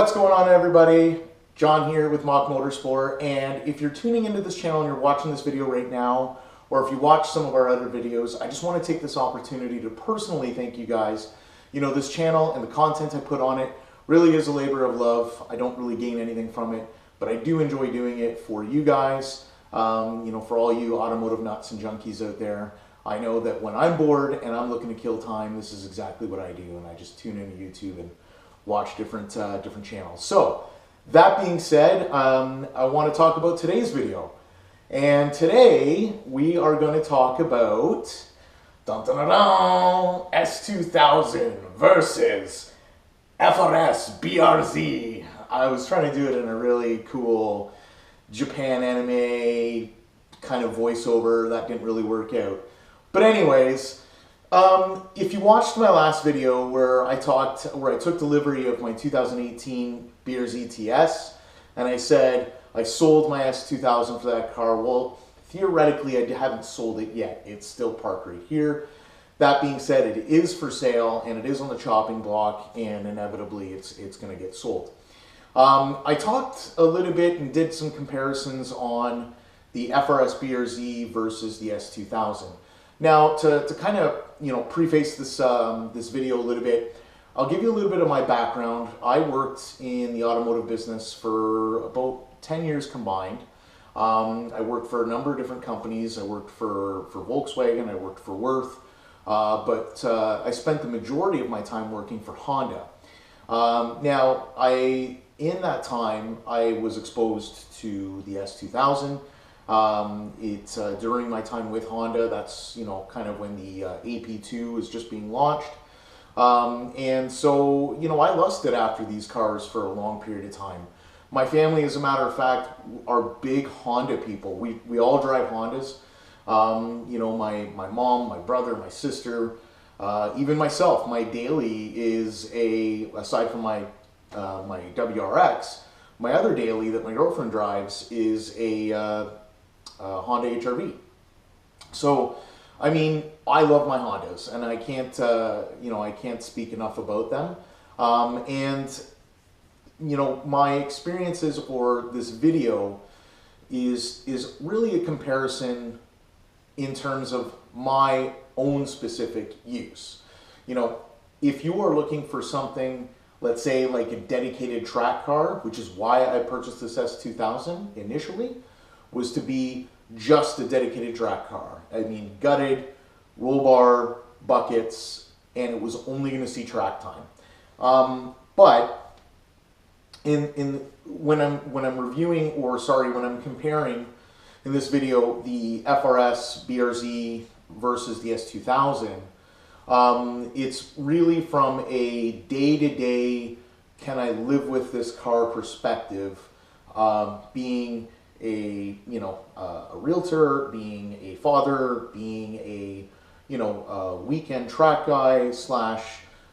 What's going on, everybody? John here with Mock Motorsport, and if you're tuning into this channel and you're watching this video right now, or if you watch some of our other videos, I just want to take this opportunity to personally thank you guys. You know, this channel and the content I put on it really is a labor of love. I don't really gain anything from it, but I do enjoy doing it for you guys, you know, for all you automotive nuts and junkies out there. I know that when I'm bored and I'm looking to kill time, this is exactly what I do, and I just tune into YouTube and watch different channels. So that being said, I want to talk about today's video, and today we are going to talk about S2000 versus FRS BRZ. I was trying to do it in a really cool Japan anime kind of voiceover. That didn't really work out. But anyways, if you watched my last video where I took delivery of my 2018 BRZ TS, and I said I sold my S2000 for that car, well, theoretically I haven't sold it yet. It's still parked right here. That being said, it is for sale and it is on the chopping block, and inevitably it's going to get sold. I talked a little bit and did some comparisons on the FRS BRZ versus the S2000. Now, to kind of, you know, preface this this video a little bit, I'll give you a little bit of my background. I worked in the automotive business for about 10 years combined. I worked for a number of different companies. I worked for Volkswagen, I worked for Worth, but I spent the majority of my time working for Honda. Now, in that time, I was exposed to the S2000. During my time with Honda, that's, you know, kind of when the AP2 was just being launched. And so, you know, I lusted after these cars for a long period of time. My family, as a matter of fact, are big Honda people. We all drive Hondas. You know, my mom, my brother, my sister, even myself. My daily is aside from my WRX, my other daily that my girlfriend drives is a Honda HR-V. So, I mean, I love my Hondas, and I can't, you know, I can't speak enough about them. And, you know, my experiences for this video is really a comparison in terms of my own specific use. You know, if you are looking for something, let's say like a dedicated track car, which is why I purchased this S2000 initially, was to be just a dedicated track car. I mean, gutted, roll bar, buckets, and it was only going to see track time. But when I'm reviewing, or sorry, when I'm comparing in this video the FRS BRZ versus the S2000, it's really from a day-to-day, can I live with this car perspective, being a, you know, a realtor, being a father, being a, you know, a weekend track guy slash,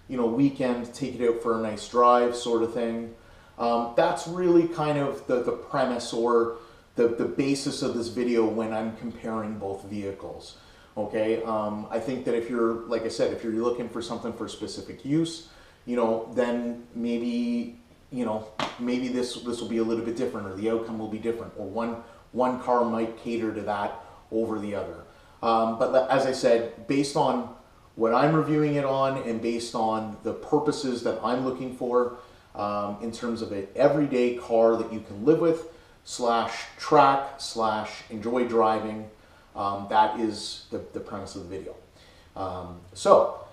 you know, weekend take it out for a nice drive sort of thing. That's really kind of the premise, or the basis of this video when I'm comparing both vehicles. Okay, I think that if you're, like I said, if you're looking for something for specific use, you know, then maybe, you know, maybe this will be a little bit different, or the outcome will be different, or one car might cater to that over the other. But as I said, based on what I'm reviewing it on, and based on the purposes that I'm looking for, in terms of an everyday car that you can live with, slash track, slash enjoy driving, that is the premise of the video. So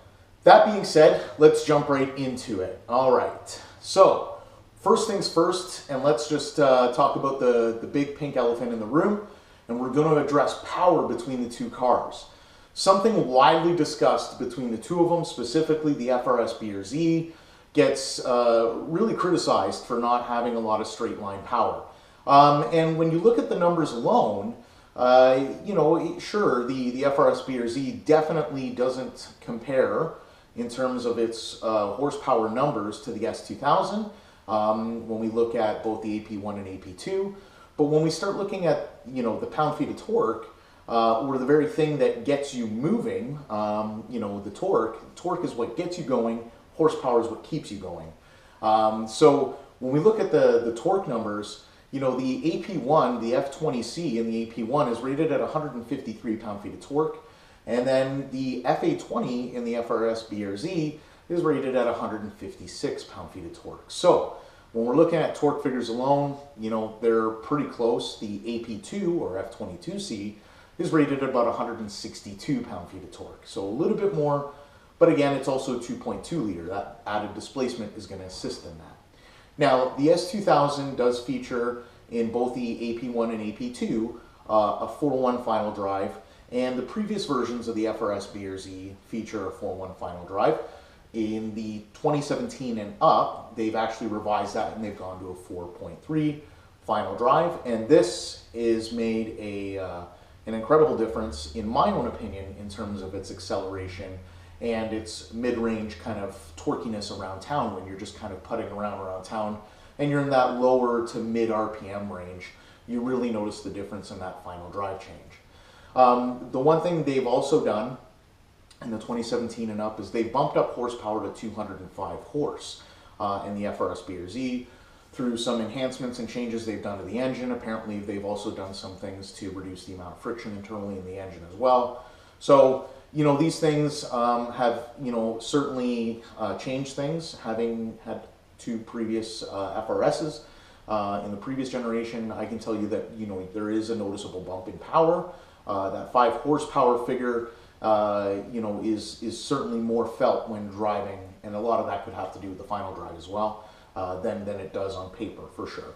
that being said, let's jump right into it. All right, so first things first, and let's just talk about the big pink elephant in the room, and we're going to address power between the two cars. Something widely discussed between the two of them, specifically the FRS BRZ, gets really criticized for not having a lot of straight line power. And when you look at the numbers alone, you know, sure, the FRS BRZ definitely doesn't compare in terms of its horsepower numbers to the S2000 when we look at both the AP1 and AP2. But when we start looking at, you know, the pound-feet of torque, or the very thing that gets you moving, you know, the torque is what gets you going, horsepower is what keeps you going. So when we look at the torque numbers, you know, the AP1, the F20C in the AP1 is rated at 153 pound-feet of torque, and then the FA20 in the FRS BRZ is rated at 156 pound-feet of torque. So when we're looking at torque figures alone, you know, they're pretty close. The AP2 or F22C is rated at about 162 pound-feet of torque. So a little bit more, but again, it's also 2.2 liter. That added displacement is going to assist in that. Now, the S2000 does feature in both the AP1 and AP2 a 4-1 final drive, and the previous versions of the FRS BRZ feature a 4-1 final drive. In the 2017 and up, they've actually revised that and they've gone to a 4.3 final drive, and this is made an incredible difference, in my own opinion, in terms of its acceleration and its mid-range kind of torquiness around town when you're just kind of putting around town and you're in that lower to mid RPM range. You really notice the difference in that final drive change. The one thing they've also done in the 2017 and up is they bumped up horsepower to 205 horse in the FRS BRZ through some enhancements and changes they've done to the engine. Apparently they've also done some things to reduce the amount of friction internally in the engine as well. So, you know, these things have, you know, certainly changed things, having had two previous FRSs in the previous generation. I can tell you that, you know, there is a noticeable bump in power. That 5 horsepower figure, you know, is certainly more felt when driving, and a lot of that could have to do with the final drive as well than it does on paper, for sure.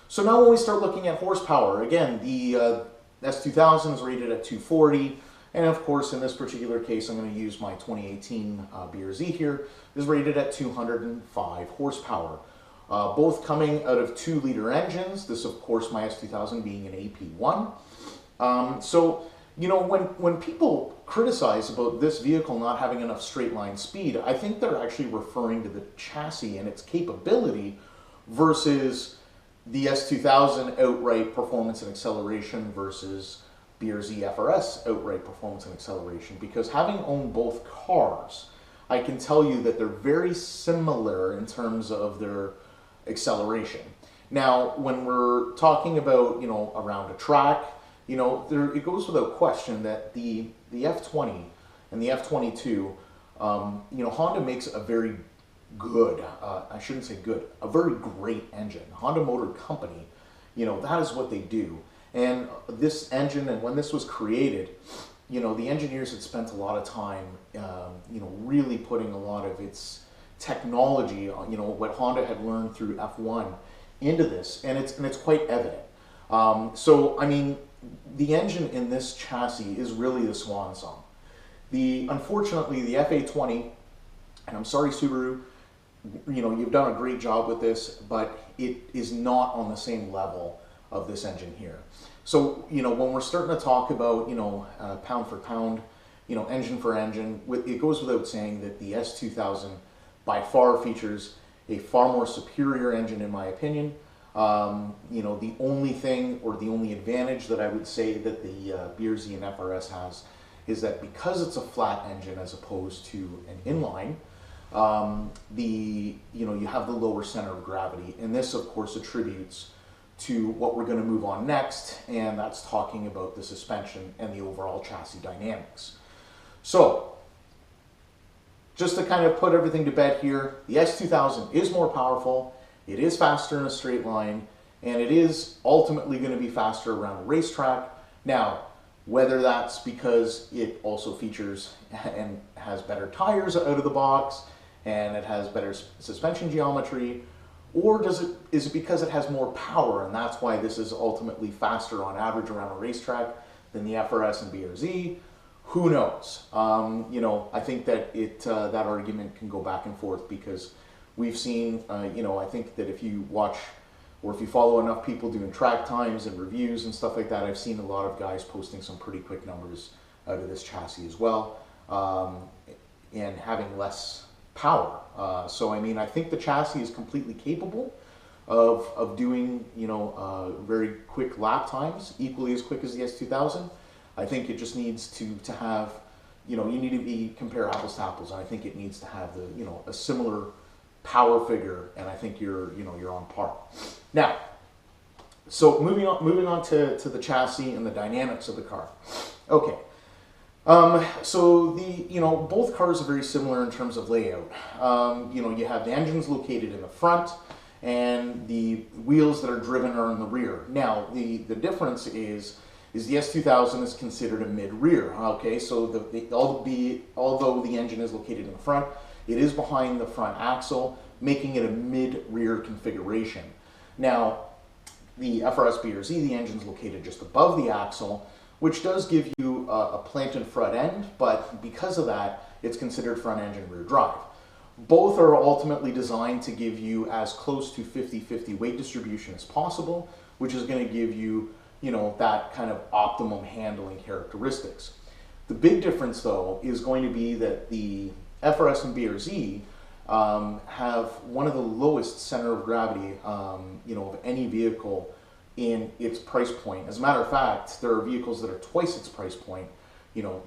So now when we start looking at horsepower, again, the S2000 is rated at 240, and of course in this particular case I'm going to use my 2018 BRZ here, is rated at 205 horsepower. Both coming out of 2-liter engines, this of course my S2000 being an AP1. So, you know, when people criticize about this vehicle not having enough straight line speed, I think they're actually referring to the chassis and its capability versus the S2000 outright performance and acceleration versus BRZ FRS outright performance and acceleration. Because having owned both cars, I can tell you that they're very similar in terms of their acceleration. Now, when we're talking about, you know, around a track, you know, it goes without question that the F20 and the F22, you know, Honda makes a very good, I shouldn't say good, a very great engine. Honda Motor Company, you know, that is what they do. And this engine, and when this was created, you know, the engineers had spent a lot of time, you know, really putting a lot of its technology, you know, what Honda had learned through F1 into this, and it's quite evident. So, I mean, the engine in this chassis is really the swan song. Unfortunately, the FA20, and I'm sorry Subaru, you know, you've done a great job with this, but it is not on the same level of this engine here. So, you know, when we're starting to talk about, you know, pound for pound, you know, engine for engine, it goes without saying that the S2000 by far features a far more superior engine in my opinion. You know, the only thing or the only advantage that I would say that the BRZ and FRS has is that because it's a flat engine as opposed to an inline, you know, you have the lower center of gravity, and this of course attributes to what we're going to move on next, and that's talking about the suspension and the overall chassis dynamics. So, just to kind of put everything to bed here, the S2000 is more powerful, it is faster in a straight line, and it is ultimately going to be faster around a racetrack. Now, whether that's because it also features and has better tires out of the box, and it has better suspension geometry, or is it because it has more power, and that's why this is ultimately faster on average around a racetrack than the FRS and BRZ? Who knows? You know, I think that that argument can go back and forth because we've seen, you know, I think that if you watch or if you follow enough people doing track times and reviews and stuff like that, I've seen a lot of guys posting some pretty quick numbers out of this chassis as well, and having less power. So, I mean, I think the chassis is completely capable of doing, you know, very quick lap times, equally as quick as the S2000. I think it just needs to have, you know, you need to compare apples to apples, and I think it needs to have the, you know, a similar power figure, and I think you're on par. Now, so moving on to the chassis and the dynamics of the car. Okay. So both cars are very similar in terms of layout. You have the engines located in the front, and the wheels that are driven are in the rear. Now, the difference is the S2000 is considered a mid-rear. Okay, so although the engine is located in the front, it is behind the front axle, making it a mid-rear configuration. Now, the FRS BRZ, the engine is located just above the axle, which does give you a planted front end, but because of that, it's considered front engine rear drive. Both are ultimately designed to give you as close to 50-50 weight distribution as possible, which is going to give you, that kind of optimum handling characteristics. The big difference, though, is going to be that the FRS and BRZ have one of the lowest center of gravity, of any vehicle in its price point. As a matter of fact, there are vehicles that are twice its price point,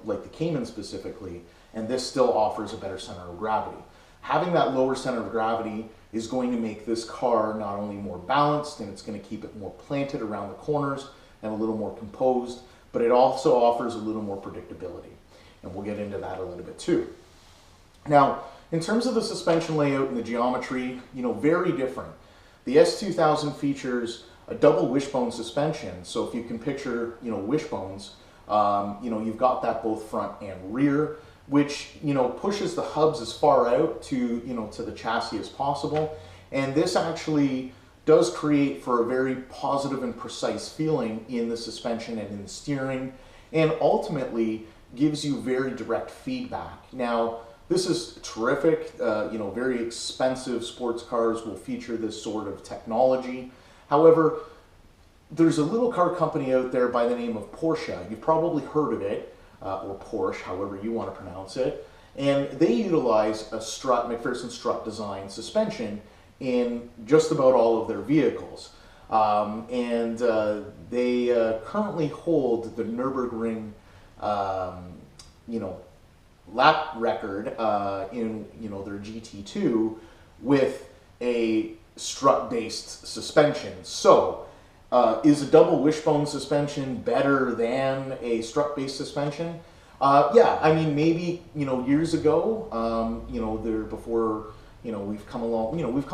like the Cayman specifically, and this still offers a better center of gravity. Having that lower center of gravity is going to make this car not only more balanced, and it's going to keep it more planted around the corners and a little more composed, but it also offers a little more predictability. And we'll get into that a little bit too. Now, in terms of the suspension layout and the geometry, very different. The S2000 features a double wishbone suspension. So if you can picture, wishbones, you've got that both front and rear, which, pushes the hubs as far out to the chassis as possible. And this actually does create for a very positive and precise feeling in the suspension and in the steering, and ultimately gives you very direct feedback. Now, this is terrific. Very expensive sports cars will feature this sort of technology. However, there's a little car company out there by the name of Porsche. You've probably heard of it, or Porsche, however you want to pronounce it. And they utilize a McPherson strut design suspension in just about all of their vehicles. They currently hold the Nürburgring, lap record in their GT2 with a strut-based suspension. So, is a double wishbone suspension better than a strut-based suspension? Yeah, I mean, maybe years ago, before we've come a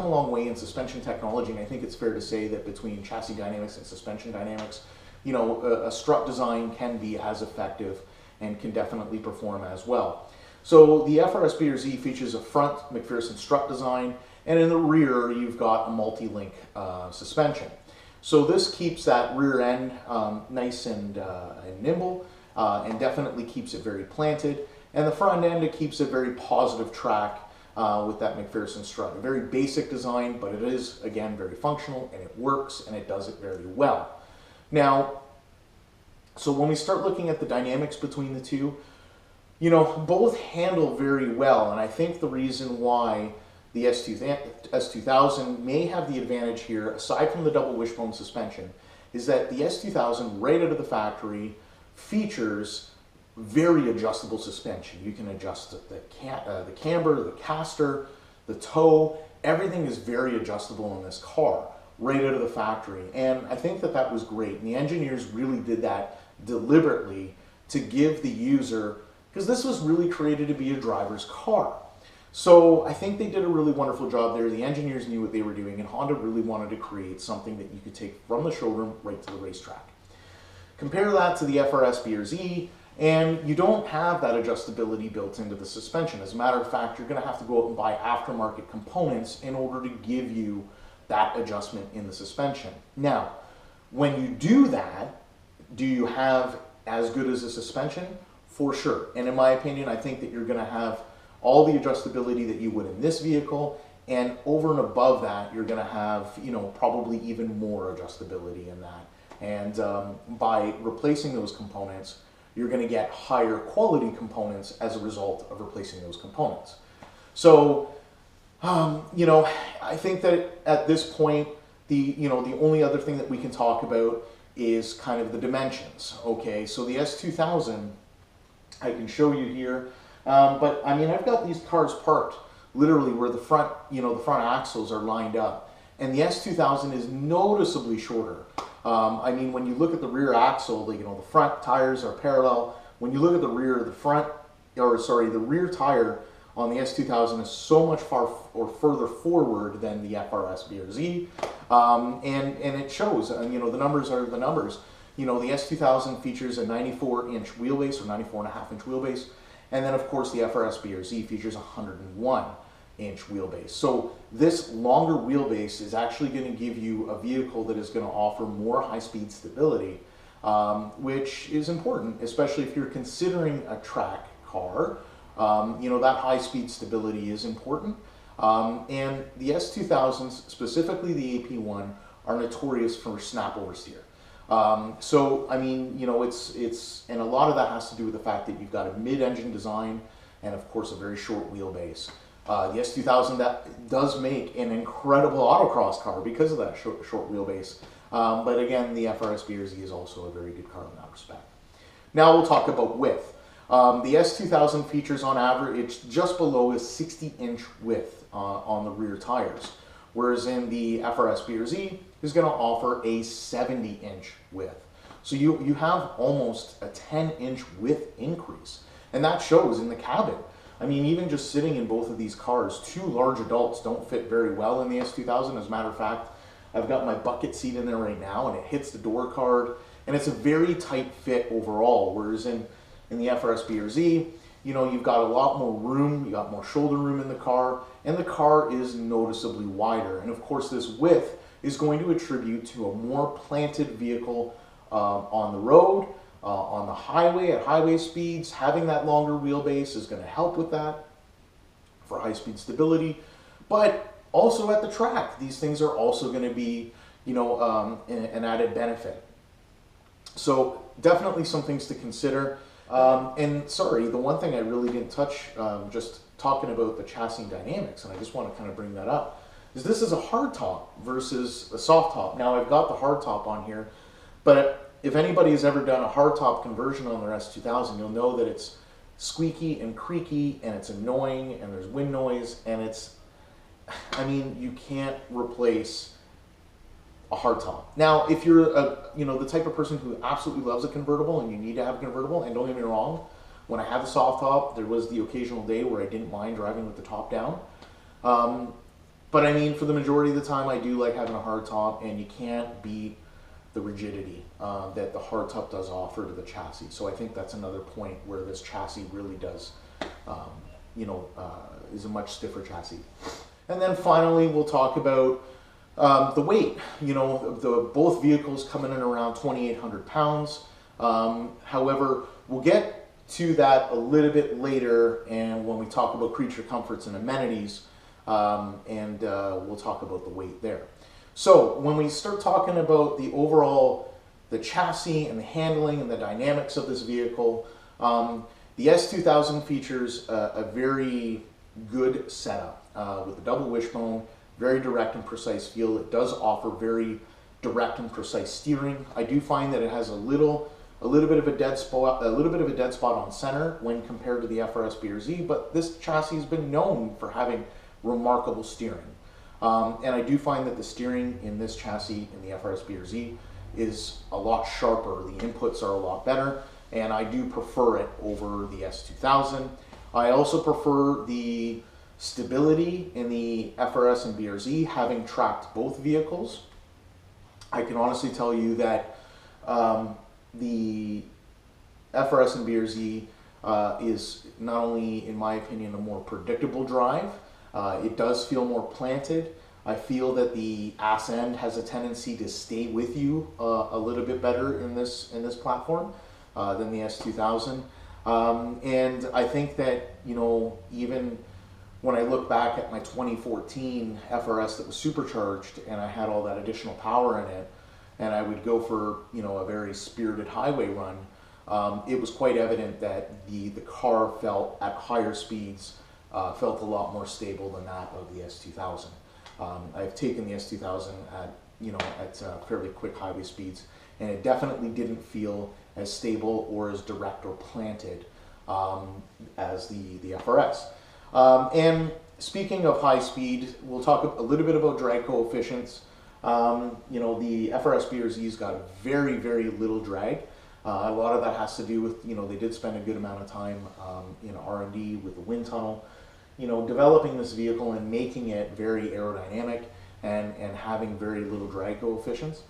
long way in suspension technology, and I think it's fair to say that between chassis dynamics and suspension dynamics, a strut design can be as effective and can definitely perform as well. So the FRS BRZ features a front McPherson strut design, and in the rear you've got a multi-link suspension. So this keeps that rear end nice and nimble, and definitely keeps it very planted. And the front end, it keeps a very positive track with that McPherson strut. A very basic design, but it is, again, very functional, and it works, and it does it very well. Now, so when we start looking at the dynamics between the two, both handle very well, and I think the reason why the S2000 may have the advantage here, aside from the double wishbone suspension, is that the S2000, right out of the factory, features very adjustable suspension. You can adjust the camber, the caster, the toe. Everything is very adjustable in this car, right out of the factory. And I think that was great. And the engineers really did that deliberately to give the user, because this was really created to be a driver's car. So I think they did a really wonderful job there. The engineers knew what they were doing, and Honda really wanted to create something that you could take from the showroom right to the racetrack. Compare that to the FRS BRZ, and you don't have that adjustability built into the suspension. As a matter of fact, you're going to have to go out and buy aftermarket components in order to give you that adjustment in the suspension. Now, when you do that, do you have as good as a suspension? For sure. And in my opinion, I think that you're going to have all the adjustability that you would in this vehicle, and over and above that, you're going to have, probably even more adjustability in that. And by replacing those components, you're going to get higher quality components as a result of replacing those components. So, I think that at this point, the only other thing that we can talk about is kind of the dimensions. Okay, so the S2000, I can show you here, but I mean, I've got these cars parked literally where the front, the front axles are lined up. And the S2000 is noticeably shorter. I mean, when you look at the rear axle, the front tires are parallel. When you look at the rear, the rear tire on the S2000 is so much further forward than the FRS BRZ, and it shows. The numbers are the numbers. The S2000 features a 94-inch wheelbase, or 94.5-inch wheelbase, and then of course the FRS BRZ features a 101-inch wheelbase. So this longer wheelbase is actually going to give you a vehicle that is going to offer more high-speed stability, which is important, especially if you're considering a track car. That high-speed stability is important. And the S2000s, specifically the AP1, are notorious for snap oversteer. So, I mean, and a lot of that has to do with the fact that you've got a mid-engine design and, of course, a very short wheelbase. The S2000 that does make an incredible autocross car because of that short wheelbase. But again, the FRS BRZ is also a very good car in that respect. Now we'll talk about width. The S2000 features on average just below a 60-inch width on the rear tires, whereas in the FRS BRZ is going to offer a 70-inch width. So you have almost a 10-inch width increase, and that shows in the cabin. I mean, even just sitting in both of these cars, two large adults don't fit very well in the S2000. As a matter of fact, I've got my bucket seat in there right now, and it hits the door card, and it's a very tight fit overall, whereas in the FRS BRZ, you've got a lot more room, you got more shoulder room in the car, and the car is noticeably wider. And of course, this width is going to attribute to a more planted vehicle on the road, on the highway, at highway speeds. Having that longer wheelbase is going to help with that for high-speed stability. But also at the track, these things are also going to be, an added benefit. So definitely some things to consider. And sorry, the one thing I really didn't touch, just talking about the chassis dynamics, and I just want to kind of bring that up, is this is a hard top versus a soft top. Now I've got the hard top on here, but if anybody has ever done a hard top conversion on their S2000, you'll know that it's squeaky and creaky, and it's annoying, and there's wind noise, and you can't replace a hard top. Now, if you're the type of person who absolutely loves a convertible and you need to have a convertible, and don't get me wrong, when I had the soft top, there was the occasional day where I didn't mind driving with the top down. But I mean, for the majority of the time, I do like having a hard top, and you can't beat the rigidity that the hard top does offer to the chassis. So I think that's another point where this chassis really does, is a much stiffer chassis. And then finally, we'll talk about the weight. Both vehicles come in at around 2,800 pounds. However, we'll get to that a little bit later, and when we talk about creature comforts and amenities, and we'll talk about the weight there. So when we start talking about the chassis and the handling and the dynamics of this vehicle, the S2000 features a very good setup with a double wishbone, very direct and precise feel. It does offer very direct and precise steering. I do find that it has a little bit of a dead spot on center when compared to the FRS BRZ, but this chassis has been known for having remarkable steering. And I do find that the steering in this chassis in the FRS BRZ is a lot sharper. The inputs are a lot better, and I do prefer it over the S2000. I also prefer the stability in the FRS and BRZ, having tracked both vehicles. I can honestly tell you that the FRS and BRZ is not only, in my opinion, a more predictable drive. It does feel more planted. I feel that the ass end has a tendency to stay with you a little bit better in this platform than the S2000. And I think that, even when I look back at my 2014 FRS that was supercharged and I had all that additional power in it, and I would go for, a very spirited highway run, it was quite evident that the car felt at higher speeds, felt a lot more stable than that of the S2000. I've taken the S2000 at fairly quick highway speeds, and it definitely didn't feel as stable or as direct or planted as the FRS. And speaking of high speed, we'll talk a little bit about drag coefficients. You know, the FRS BRZ's got very, very little drag. A lot of that has to do with, you know, they did spend a good amount of time in R&D with the wind tunnel, you know, developing this vehicle and making it very aerodynamic and having very little drag coefficients.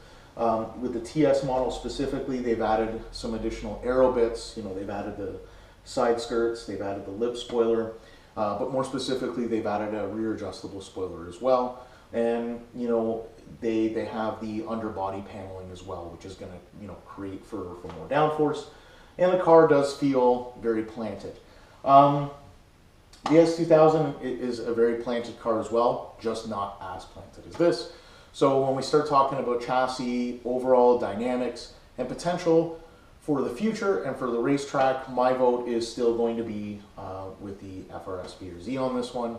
With the TS model specifically, they've added some additional aero bits. You know, they've added the side skirts, they've added the lip spoiler, but more specifically, they've added a rear adjustable spoiler as well. And, you know, they have the underbody paneling as well, which is going to, you know, create for more downforce. And the car does feel very planted. The S2000 is a very planted car as well, just not as planted as this. So when we start talking about chassis, overall dynamics, and potential for the future and for the racetrack, my vote is still going to be with the FRS BRZ on this one.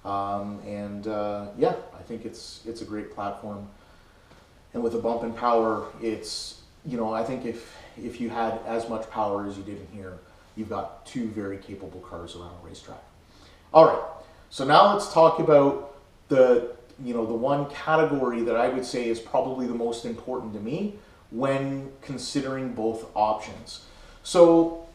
Yeah, I think it's a great platform. And with the bump and power, it's, you know, I think if you had as much power as you did in here, you've got two very capable cars around a racetrack. All right, so now let's talk about the, you know, the one category that I would say is probably the most important to me when considering both options. So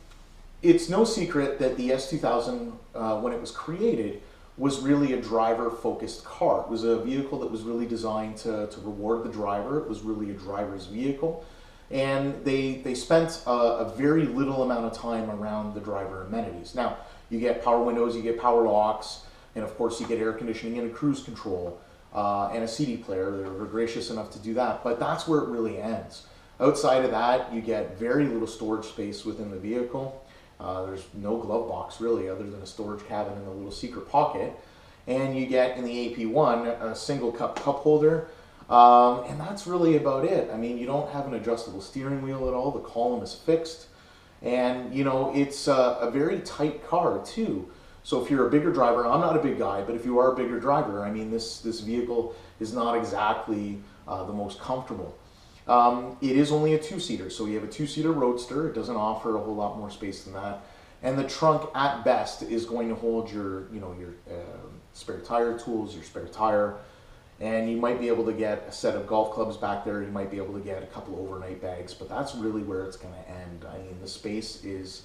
it's no secret that the S2000, when it was created, was really a driver-focused car. It was a vehicle that was really designed to reward the driver. It was really a driver's vehicle. And they spent a very little amount of time around the driver amenities. Now, you get power windows, you get power locks, and of course you get air conditioning and a cruise control, and a CD player. They were gracious enough to do that, but that's where it really ends. Outside of that, you get very little storage space within the vehicle. There's no glove box really, other than a storage cabin and a little secret pocket. And you get in the AP1 a single cup holder, and that's really about it. I mean, you don't have an adjustable steering wheel at all. The column is fixed, and you know, it's a very tight car too. So if you're a bigger driver, I'm not a big guy, but if you are a bigger driver, I mean, this vehicle is not exactly the most comfortable. It is only a two-seater, so you have a two-seater roadster. It doesn't offer a whole lot more space than that. And the trunk, at best, is going to hold your, you know, your spare tire tools, your spare tire, and you might be able to get a set of golf clubs back there. You might be able to get a couple of overnight bags, but that's really where it's going to end. I mean, the space is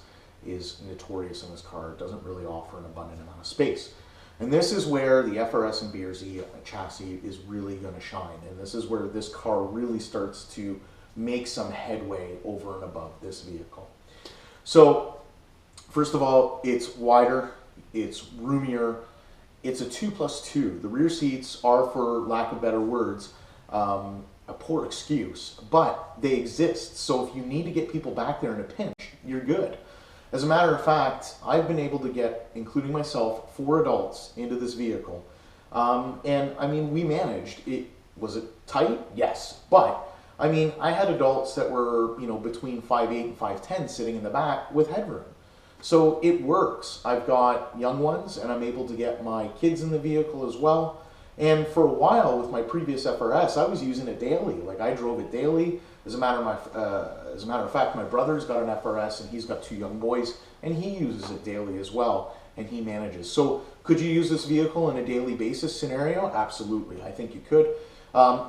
notorious in this car. It doesn't really offer an abundant amount of space. And this is where the FRS and BRZ chassis is really going to shine. And this is where this car really starts to make some headway over and above this vehicle. So, first of all, it's wider, it's roomier, it's a 2+2. The rear seats are, for lack of better words, a poor excuse, but they exist. So if you need to get people back there in a pinch, you're good. As a matter of fact, I've been able to get, including myself, 4 adults into this vehicle. And I mean, we managed. Was it tight? Yes. But I mean, I had adults that were, you know, between 5'8" and 5'10" sitting in the back with headroom. So it works. I've got young ones, and I'm able to get my kids in the vehicle as well. And for a while with my previous FRS, I was using it daily. Like, I drove it daily. As a matter of fact, my brother's got an FRS, and he's got 2 young boys, and he uses it daily as well, and he manages. So could you use this vehicle in a daily basis scenario? Absolutely, I think you could.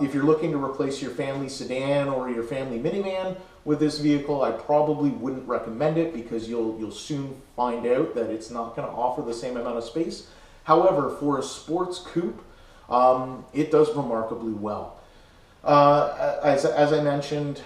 If you're looking to replace your family sedan or your family minivan with this vehicle, I probably wouldn't recommend it, because you'll soon find out that it's not going to offer the same amount of space. However, for a sports coupe, it does remarkably well. As I mentioned,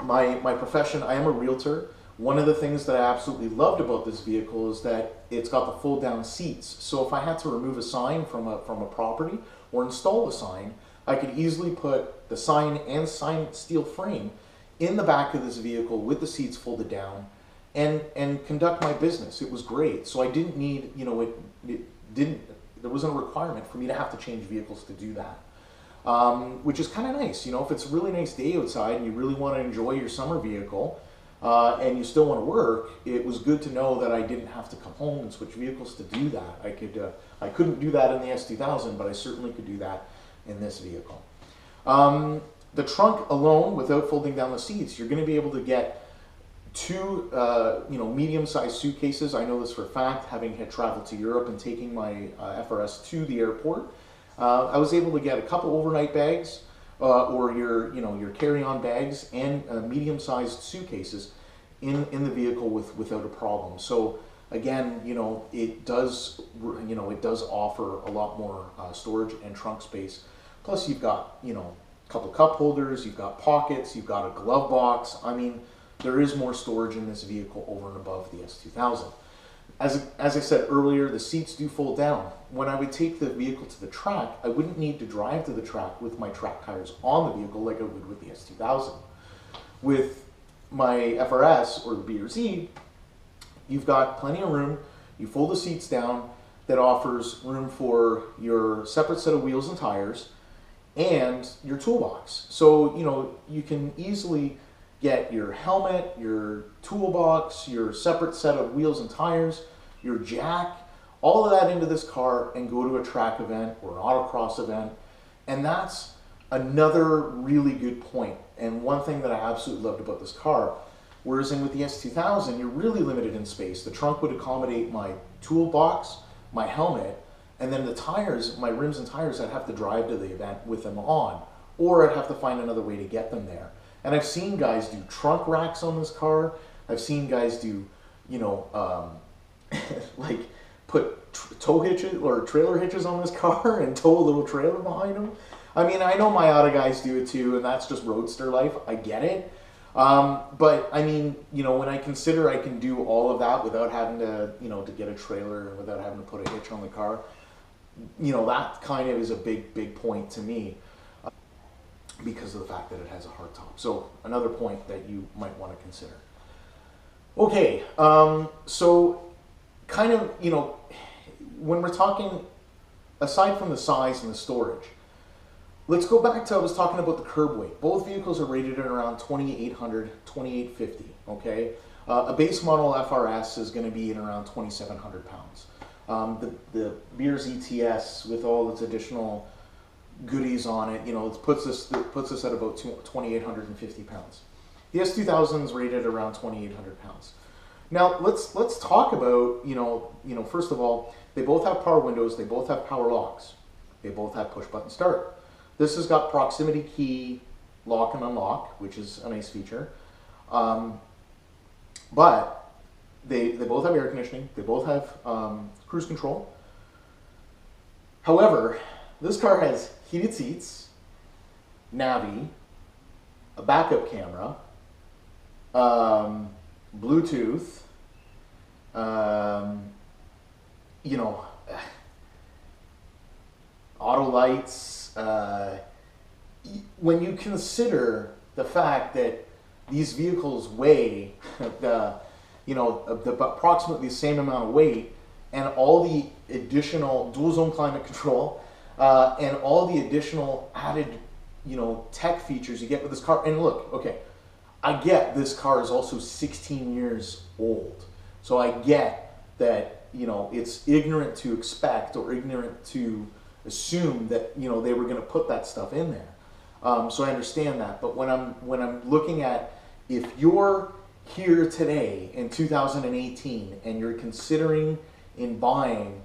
my profession, I am a realtor. One of the things that I absolutely loved about this vehicle is that it's got the fold down seats. So if I had to remove a sign from a property or install a sign, I could easily put the sign and sign steel frame in the back of this vehicle with the seats folded down and conduct my business. It was great. So I didn't need, you know, there wasn't a requirement for me to have to change vehicles to do that. Which is kind of nice. You know, if it's a really nice day outside and you really want to enjoy your summer vehicle, and you still want to work, it was good to know that I didn't have to come home and switch vehicles to do that. I couldn't do that in the S2000, but I certainly could do that in this vehicle. The trunk alone, without folding down the seats, you're going to be able to get two medium-sized suitcases. I know this for a fact, having had traveled to Europe and taking my FRS to the airport. I was able to get a couple overnight bags or your carry-on bags and medium-sized suitcases in the vehicle without a problem. So again, it does offer a lot more storage and trunk space. Plus, you've got a couple cup holders, you've got pockets, you've got a glove box. I mean, there is more storage in this vehicle over and above the S2000. As I said earlier, the seats do fold down. When I would take the vehicle to the track, I wouldn't need to drive to the track with my track tires on the vehicle like I would with the S2000. With my FRS or the BRZ, you've got plenty of room. You fold the seats down. That offers room for your separate set of wheels and tires and your toolbox. So, you can easily get your helmet, your toolbox, your separate set of wheels and tires, your jack, all of that into this car and go to a track event or an autocross event. And that's another really good point. And one thing that I absolutely loved about this car, whereas with the S2000, you're really limited in space. The trunk would accommodate my toolbox, my helmet, and then the tires, my rims and tires, I'd have to drive to the event with them on, or I'd have to find another way to get them there. And I've seen guys do trunk racks on this car. I've seen guys do, like put tow hitches or trailer hitches on this car and tow a little trailer behind them. I mean, I know my auto guys do it too, and that's just roadster life. I get it. But I mean, when I consider I can do all of that without having to, to get a trailer and without having to put a hitch on the car, that kind of is a big point to me because of the fact that it has a hard top. So another point that you might want to consider. Okay, so kind of, when we're talking, aside from the size and the storage, let's go back to, I was talking about the curb weight. Both vehicles are rated at around 2,800, 2,850, okay? A base model FRS is going to be in around 2,700 pounds. The BRZ TS, with all its additional goodies on it, it puts us at about 2,850 pounds. The S2000 is rated around 2,800 pounds. Now let's talk about, first of all, they both have power windows, they both have power locks, they both have push button start. This has got proximity key lock and unlock, which is a nice feature. But they both have air conditioning, they both have cruise control. However, this car has heated seats, Navi, a backup camera, Bluetooth, auto lights. When you consider the fact that these vehicles weigh approximately the same amount of weight, and all the additional dual zone climate control, and all the additional added tech features you get with this car. And look, okay, I get this car is also 16 years old, so I get that it's ignorant to expect or ignorant to assume that they were going to put that stuff in there. So I understand that, but when I'm looking at, if you're here today in 2018 and you're considering in buying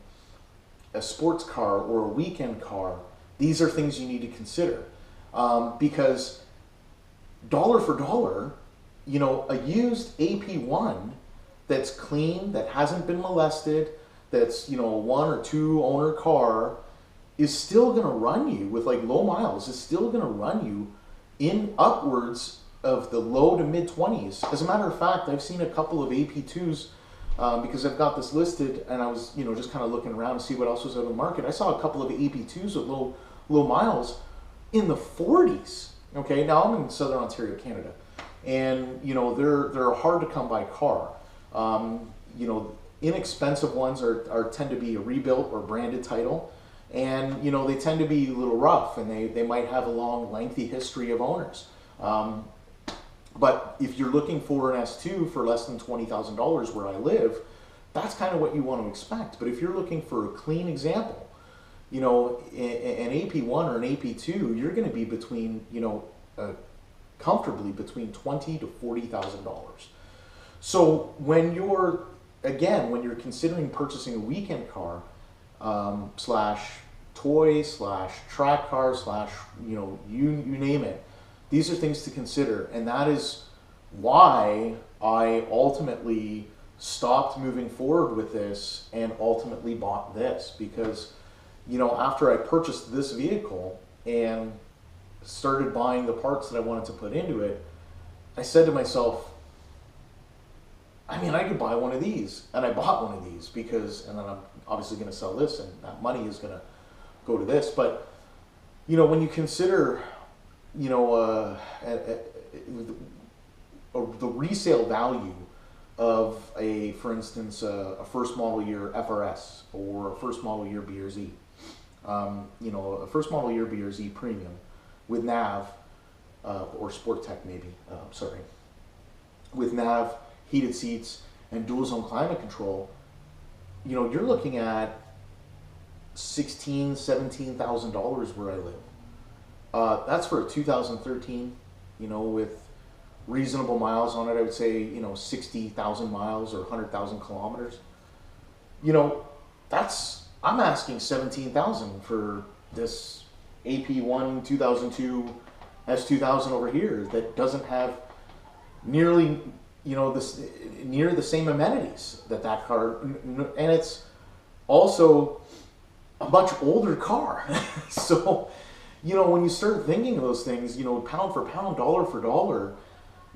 a sports car or a weekend car, these are things you need to consider, because dollar for dollar, a used AP1 that's clean, that hasn't been molested, that's a 1 or 2 owner car, is still going to run you with low miles, is still going to run you in upwards of the low to mid 20s. As a matter of fact, I've seen a couple of AP2s because I've got this listed, and I was just kind of looking around to see what else was out on the market. I saw a couple of AP2s with low miles in the 40s. Okay, now I'm in Southern Ontario, Canada, and they're a hard to come by car. Inexpensive ones tend to be a rebuilt or branded title. And they tend to be a little rough, and they might have a long, lengthy history of owners. But if you're looking for an S2 for less than $20,000 where I live, that's kind of what you want to expect. But if you're looking for a clean example, an AP1 or an AP2, you're going to be between, comfortably between $20,000 to $40,000. So when you're, again, when you're considering purchasing a weekend car, slash toy, slash track car, slash, you name it, these are things to consider. And that is why I ultimately stopped moving forward with this and ultimately bought this, because after I purchased this vehicle and started buying the parts that I wanted to put into it, I said to myself, I mean, I could buy one of these. And I bought one of these because, and then I'm obviously going to sell this and that money is going to go to this. But, when you consider, the resale value of for instance, a first model year FRS or a first model year BRZ, a first model year BRZ premium with nav, or Sport Tech maybe, with nav, heated seats, and dual zone climate control, you're looking at $16,000-$17,000 where I live. That's for a 2013, with reasonable miles on it. I would say, 60,000 miles or 100,000 kilometers. I'm asking 17,000 for this AP1 2002 S2000 over here that doesn't have nearly, near the same amenities that car, and it's also a much older car. So, when you start thinking of those things, pound for pound, dollar for dollar,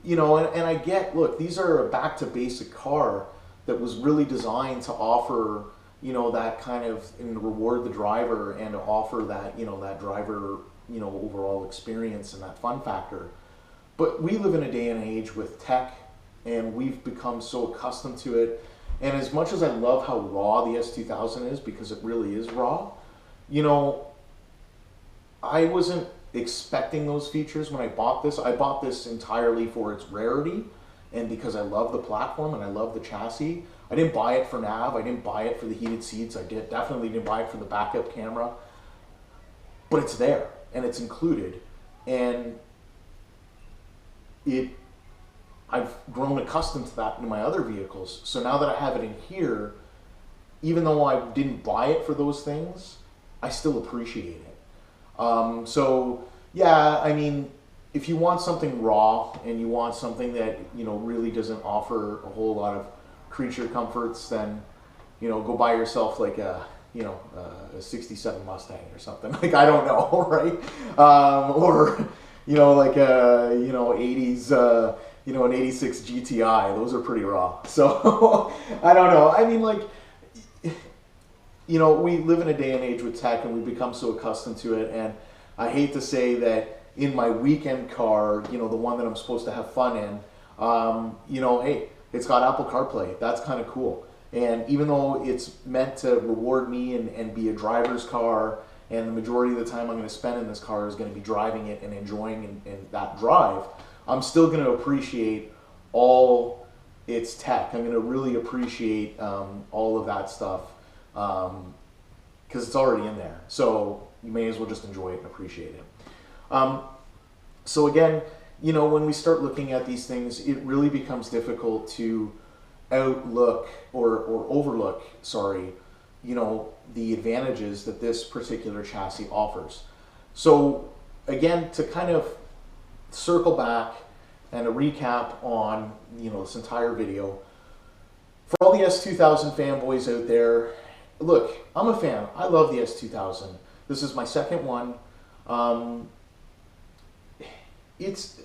and I get, look, these are a back to basic car that was really designed to offer, that kind of, and reward the driver and to offer that, that driver, overall experience and that fun factor. But we live in a day and age with tech, and we've become so accustomed to it. And as much as I love how raw the S2000 is, because it really is raw, I wasn't expecting those features when I bought this. I bought this entirely for its rarity and because I love the platform and I love the chassis. I didn't buy it for nav. I didn't buy it for the heated seats. I definitely didn't buy it for the backup camera. But it's there and it's included. And I've grown accustomed to that in my other vehicles. So now that I have it in here, even though I didn't buy it for those things, I still appreciate it. So yeah, I mean, if you want something raw and you want something that, really doesn't offer a whole lot of creature comforts, then, go buy yourself like a 67 Mustang or something. Like, I don't know, right? Or, like a, 80s, an 86 GTI. Those are pretty raw. So I don't know. I mean, like, we live in a day and age with tech and we've become so accustomed to it. And I hate to say that in my weekend car, the one that I'm supposed to have fun in, hey, it's got Apple CarPlay. That's kind of cool. And even though it's meant to reward me and be a driver's car, and the majority of the time I'm going to spend in this car is going to be driving it and enjoying and that drive, I'm still going to appreciate all its tech. I'm going to really appreciate all of that stuff because it's already in there. So you may as well just enjoy it and appreciate it. So again, when we start looking at these things, it really becomes difficult to outlook or overlook, the advantages that this particular chassis offers. So again, to kind of circle back and a recap on, this entire video, for all the S2000 fanboys out there, look, I'm a fan. I love the S2000. This is my second one.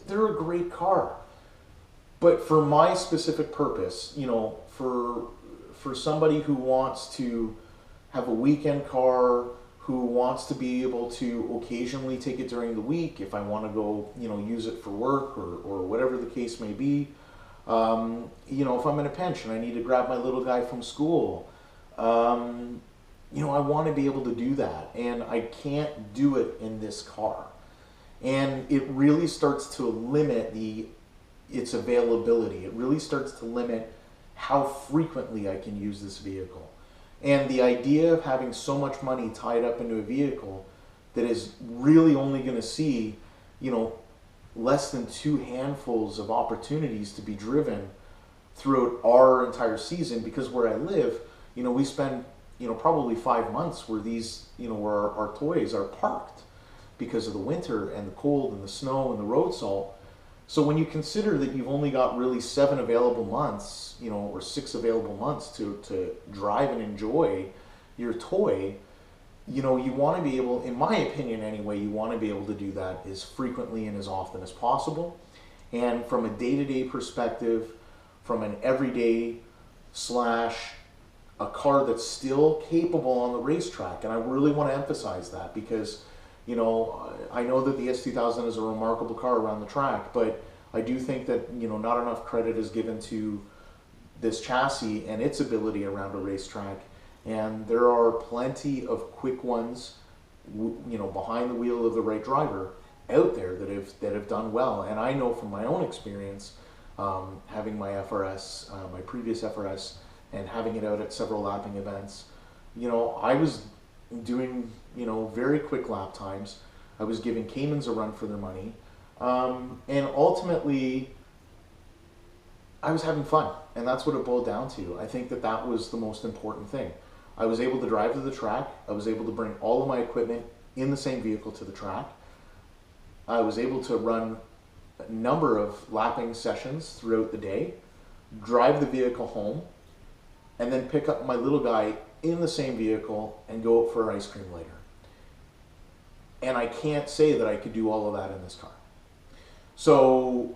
They're a great car, but for my specific purpose, for somebody who wants to have a weekend car, who wants to be able to occasionally take it during the week, if I want to go, use it for work or whatever the case may be, if I'm in a pinch and I need to grab my little guy from school, I want to be able to do that, and I can't do it in this car. And it really starts to limit its availability. It really starts to limit how frequently I can use this vehicle. And the idea of having so much money tied up into a vehicle that is really only going to see, less than 2 handfuls of opportunities to be driven throughout our entire season, because where I live, we spend, probably 5 months where these, where our toys are parked because of the winter and the cold and the snow and the road salt. So when you consider that you've only got really 7 available months, or 6 available months to drive and enjoy your toy, you want to be able, in my opinion anyway, you want to be able to do that as frequently and as often as possible. And from a day-to-day perspective, from an everyday slash a car that's still capable on the racetrack. And I really want to emphasize that because, I know that the S2000 is a remarkable car around the track, but I do think that, not enough credit is given to this chassis and its ability around a racetrack. And there are plenty of quick ones, behind the wheel of the right driver out there that have done well. And I know from my own experience, having my FRS, my previous FRS, and having it out at several lapping events, I was doing, very quick lap times. I was giving Caymans a run for their money. And ultimately, I was having fun. And that's what it boiled down to. I think that was the most important thing. I was able to drive to the track. I was able to bring all of my equipment in the same vehicle to the track. I was able to run a number of lapping sessions throughout the day, drive the vehicle home, and then pick up my little guy in the same vehicle and go out for ice cream later. And I can't say that I could do all of that in this car. So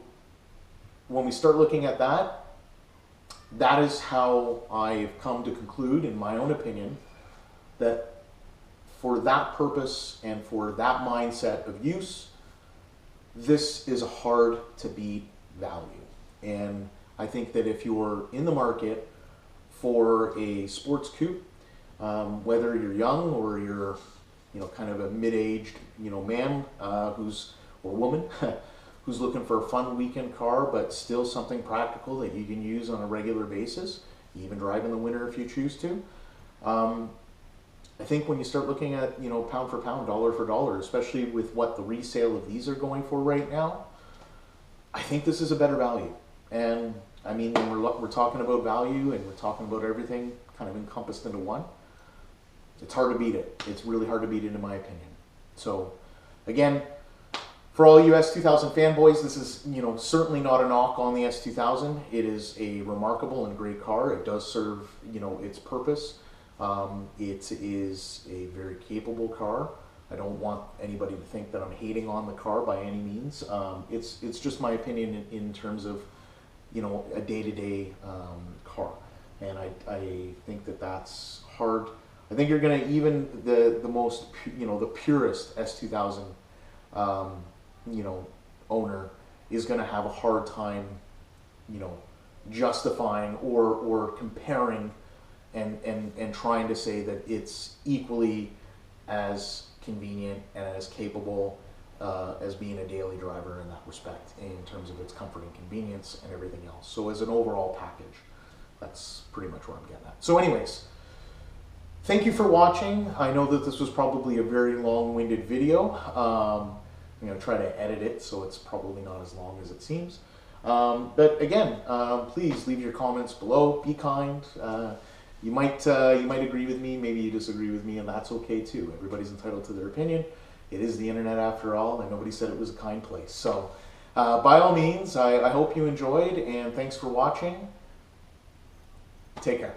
when we start looking at that, that is how I've come to conclude, in my own opinion, that for that purpose and for that mindset of use, this is a hard to beat value. And I think that if you're in the market for a sports coupe, whether you're young or you're, kind of a mid-aged, man or woman who's looking for a fun weekend car, but still something practical that you can use on a regular basis, even drive in the winter if you choose to. I think when you start looking at, pound for pound, dollar for dollar, especially with what the resale of these are going for right now, I think this is a better value. And I mean, when we're talking about value and we're talking about everything kind of encompassed into one, it's hard to beat it. It's really hard to beat it, in my opinion. So again, for all you S2000 fanboys, this is, certainly not a knock on the S2000. It is a remarkable and great car. It does serve, its purpose. It is a very capable car. I don't want anybody to think that I'm hating on the car by any means. It's just my opinion in terms of, a day-to-day car. And I think that that's hard. I think you're going to, even the most, the purest S2000 owner is going to have a hard time, justifying or comparing and trying to say that it's equally as convenient and as capable as being a daily driver in that respect, in terms of its comfort and convenience and everything else. So as an overall package, that's pretty much where I'm getting at. So anyways, thank you for watching. I know that this was probably a very long-winded video. I'm going to try to edit it so it's probably not as long as it seems. But again, please leave your comments below. Be kind. You might agree with me, maybe you disagree with me, and that's okay too. Everybody's entitled to their opinion. It is the internet after all, and nobody said it was a kind place. So by all means, I hope you enjoyed, and thanks for watching. Take care.